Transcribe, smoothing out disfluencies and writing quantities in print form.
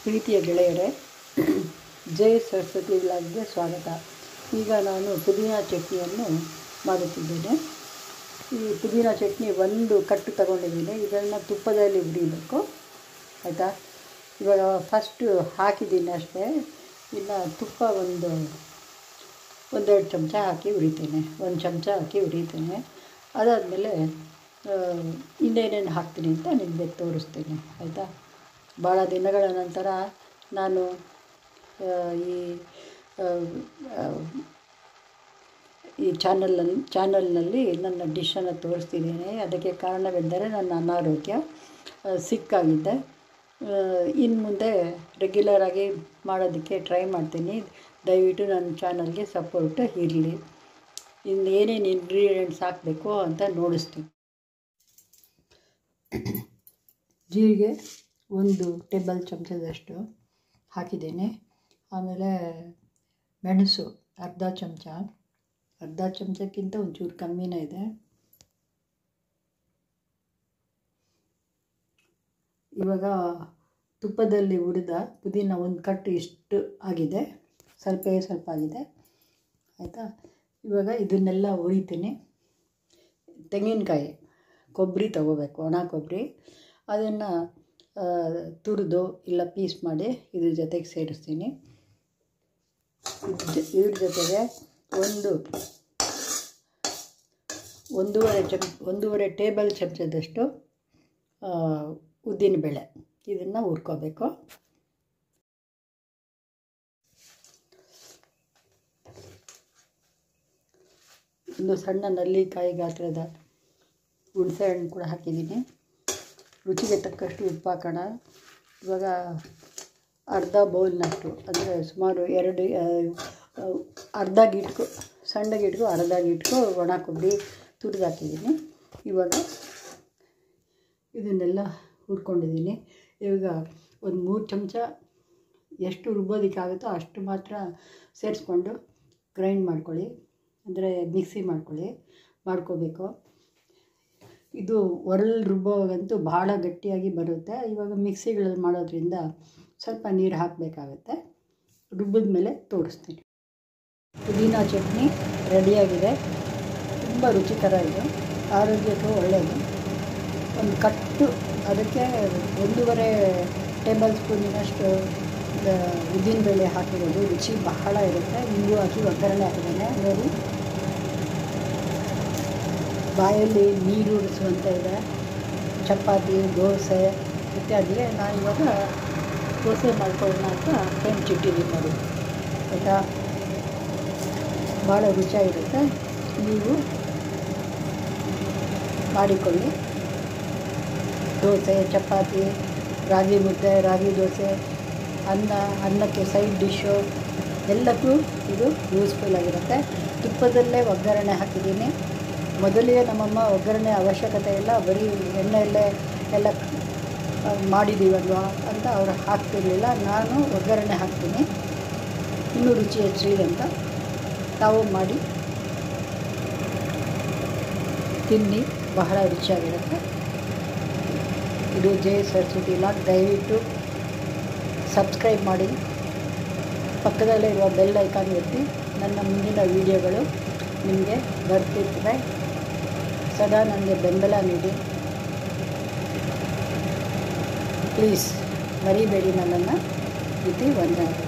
ಪ್ರೀತಿಯ ಗೆಳೆಯರೇ, ಜೈ ಸರಸ್ವತಿ ವ್ಲಾಗ್ಗೆ ಸ್ವಾಗತ. ಈಗ ನಾನು ಪುದೀನ ಚಟ್ನಿಯನ್ನು ಮಾಡುತ್ತಿದ್ದೇನೆ. ಈ ಪುದೀನ ಚಟ್ನಿ ಒಂದು ಕಟ್ಟು ತಗೊಂಡಿದ್ದೀನಿ. ಇದನ್ನು ತುಪ್ಪದಲ್ಲಿ ಹುರಿಬೇಕು, ಆಯಿತಾ. ಇವಾಗ ಫಸ್ಟು ಹಾಕಿದ್ದೀನಿ ಅಷ್ಟೇ. ಇನ್ನು ತುಪ್ಪ ಒಂದೆರಡು ಚಮಚ ಹಾಕಿ ಹುರಿತೇನೆ, ಒಂದು ಚಮಚ ಹಾಕಿ ಹುರಿತೇನೆ. ಅದಾದಮೇಲೆ ಇನ್ನೇನೇನು ಹಾಕ್ತೀನಿ ಅಂತ ನಿಮಗೆ ತೋರಿಸ್ತೀನಿ, ಆಯಿತಾ. ಭಾಳ ದಿನಗಳ ನಂತರ ನಾನು ಈ ಚಾನಲ್ನಲ್ಲಿ ನನ್ನ ಡಿಶನ್ನು ತೋರಿಸ್ತಿದ್ದೀನಿ. ಅದಕ್ಕೆ ಕಾರಣವೆಂದರೆ ನನ್ನ ಅನಾರೋಗ್ಯ, ಸಿಕ್ಕಾಗಿದ್ದೆ. ಇನ್ನು ಮುಂದೆ ರೆಗ್ಯುಲರಾಗಿ ಮಾಡೋದಕ್ಕೆ ಟ್ರೈ ಮಾಡ್ತೀನಿ. ದಯವಿಟ್ಟು ನನ್ನ ಚಾನಲ್ಗೆ ಸಪೋರ್ಟ್ ಇರಲಿ. ಇನ್ನು ಏನೇನು ಇಂಗ್ರೀಡಿಯೆಂಟ್ಸ್ ಹಾಕಬೇಕು ಅಂತ ನೋಡಿಸ್ತೀನಿ. ಜೀರಿಗೆ 1 ಟೇಬಲ್ ಚಮಚದಷ್ಟು ಹಾಕಿದ್ದೀನಿ. ಆಮೇಲೆ ಮೆಣಸು ಅರ್ಧ ಚಮಚಕ್ಕಿಂತ ಒಂಚೂರು ಕಮ್ಮಿನೇ ಇದೆ. ಇವಾಗ ತುಪ್ಪದಲ್ಲಿ ಹುರಿದ ಪುದೀನ ಒಂದು ಕಟ್ಟು ಇಷ್ಟು ಆಗಿದೆ, ಸ್ವಲ್ಪ ಆಗಿದೆ, ಆಯಿತಾ. ಇವಾಗ ಇದನ್ನೆಲ್ಲ ಹುರಿತೀನಿ. ತೆಂಗಿನಕಾಯಿ, ಕೊಬ್ಬರಿ ತೊಗೋಬೇಕು, ಒಣ ಕೊಬ್ಬರಿ. ಅದನ್ನು ತುರಿದು ಇಲ್ಲ ಪೀಸ್ ಮಾಡಿ ಇದ್ರ ಜೊತೆಗೆ ಸೇರಿಸ್ತೀನಿ. ಇದ್ರ ಜೊತೆಗೆ ಒಂದೂವರೆ ಟೇಬಲ್ ಚಮಚದಷ್ಟು ಉದ್ದಿನಬೇಳೆ, ಇದನ್ನು ಹುರ್ಕೋಬೇಕು. ಒಂದು ಸಣ್ಣ ನಲ್ಲಿಕಾಯಿ ಗಾತ್ರದ ಹುಣಸೆ ಹಣ್ಣು ಕೂಡ ಹಾಕಿದ್ದೀನಿ. ರುಚಿಗೆ ತಕ್ಕಷ್ಟು ಉಪ್ಪು ಹಾಕೋಣ. ಇವಾಗ ಅರ್ಧ ಬೌಲ್ನಷ್ಟು, ಅಂದರೆ ಸುಮಾರು ಅರ್ಧ ಗಿಟ್ಕು, ಸಣ್ಣ ಗಿಟ್ಕು ಅರ್ಧ ಗಿಟ್ಕು ಒಣ ಕೊಬ್ಬರಿ ತುರಿದು ಹಾಕಿದ್ದೀನಿ. ಇವಾಗ ಇದನ್ನೆಲ್ಲ ಹುರ್ಕೊಂಡಿದ್ದೀನಿ. ಇವಾಗ ಒಂದು 3 ಚಮಚ ಎಷ್ಟು ರುಬ್ಬೋದಕ್ಕಾಗುತ್ತೋ ಅಷ್ಟು ಮಾತ್ರ ಸೇರಿಸ್ಕೊಂಡು ಗ್ರೈಂಡ್ ಮಾಡ್ಕೊಳ್ಳಿ, ಅಂದರೆ ಮಿಕ್ಸಿ ಮಾಡ್ಕೋಬೇಕು. ಇದು ಒರಳು ರುಬ್ಬೋವಾಗಂತೂ ಭಾಳ ಗಟ್ಟಿಯಾಗಿ ಬರುತ್ತೆ. ಇವಾಗ ಮಿಕ್ಸಿಗಳಲ್ಲಿ ಮಾಡೋದ್ರಿಂದ ಸ್ವಲ್ಪ ನೀರು ಹಾಕಬೇಕಾಗತ್ತೆ. ರುಬ್ಬಿದ ಮೇಲೆ ತೋರಿಸ್ತೀನಿ. ಪುದೀನ ಚಟ್ನಿ ರೆಡಿಯಾಗಿದೆ. ತುಂಬ ರುಚಿಕರ ಇದು, ಆರೋಗ್ಯಕ್ಕೂ ಒಳ್ಳೆಯದು. ಒಂದು ಕಟ್ಟು ಅದಕ್ಕೆ 1.5 ಟೇಬಲ್ ಸ್ಪೂನಿನಷ್ಟು ಉದ್ದಿನಬೇಳೆ ಹಾಕಿರೋದು, ರುಚಿ ಬಹಳ ಇರುತ್ತೆ. ಇಂಗು ಹಾಕಿ ಒಗ್ಗರಣೆ ಹಾಕಿದ್ದೇನೆ ನೋಡಿ. ಬಾಯಲ್ಲಿ ನೀರು ಉರಿಸುವಂತೆ ಇದೆ. ಚಪಾತಿ, ದೋಸೆ ಇತ್ಯಾದಿಗೆ ನಾನು ಇವಾಗ ದೋಸೆ ಮಾಡ್ಕೊಳ್ಳೋಣ ಅಂತ ಹೆಂಚಿಟ್ಟಿದ್ದೀನಿ ನೋಡಿ, ಆಯಿತಾ. ಭಾಳ ರುಚಿಯಾಗಿರುತ್ತೆ. ನೀವು ಮಾಡಿಕೊಳ್ಳಿ. ದೋಸೆ, ಚಪಾತಿ, ರಾಗಿ ಮುದ್ದೆ, ರಾಗಿ ದೋಸೆ, ಅನ್ನಕ್ಕೆ ಸೈಡ್ ಡಿಶ್ಶು ಎಲ್ಲಕ್ಕೂ ಇದು ಯೂಸ್ಫುಲ್ ಆಗಿರುತ್ತೆ. ತುಪ್ಪದಲ್ಲೇ ಒಗ್ಗರಣೆ ಹಾಕಿದ್ದೀನಿ. ಮೊದಲಿಗೆ ನಮ್ಮಮ್ಮ ಒಗ್ಗರಣೆ ಅವಶ್ಯಕತೆ ಇಲ್ಲ, ಬರೀ ಎಣ್ಣೆಯಲ್ಲೇ ಎಲ್ಲ ಮಾಡಿದ್ದೀವಲ್ವ ಅಂತ ಅವರು ಹಾಕ್ತಿರ್ಲಿಲ್ಲ. ನಾನು ಒಗ್ಗರಣೆ ಹಾಕ್ತೀನಿ, ಇನ್ನೂ ರುಚಿ ಹೆಚ್ಚಿದೆ ಅಂತ. ತಾವು ಮಾಡಿ ತಿನ್ನಿ, ಬಹಳ ರುಚಿಯಾಗಿರುತ್ತೆ. ಇದು ಜೈ ಸರಸ್ವತಿ ವ್ಲಾಗ್. ದಯವಿಟ್ಟು ಸಬ್ಸ್ಕ್ರೈಬ್ ಮಾಡಿ, ಪಕ್ಕದಲ್ಲೇ ಇರುವ ಬೆಲ್ ಐಕಾನ್ ಒತ್ತಿ. ನನ್ನ ಮುಂದಿನ ವೀಡಿಯೋಗಳು ನಿಮಗೆ ಬರ್ತಿರ್ತವೆ. ಸದಾ ನನಗೆ ಬೆಂಬಲ ನೀಡಿ ಪ್ಲೀಸ್. ಮರಿಬೇಡಿ ನನ್ನನ್ನು. ಇದು ವಂದನೆ.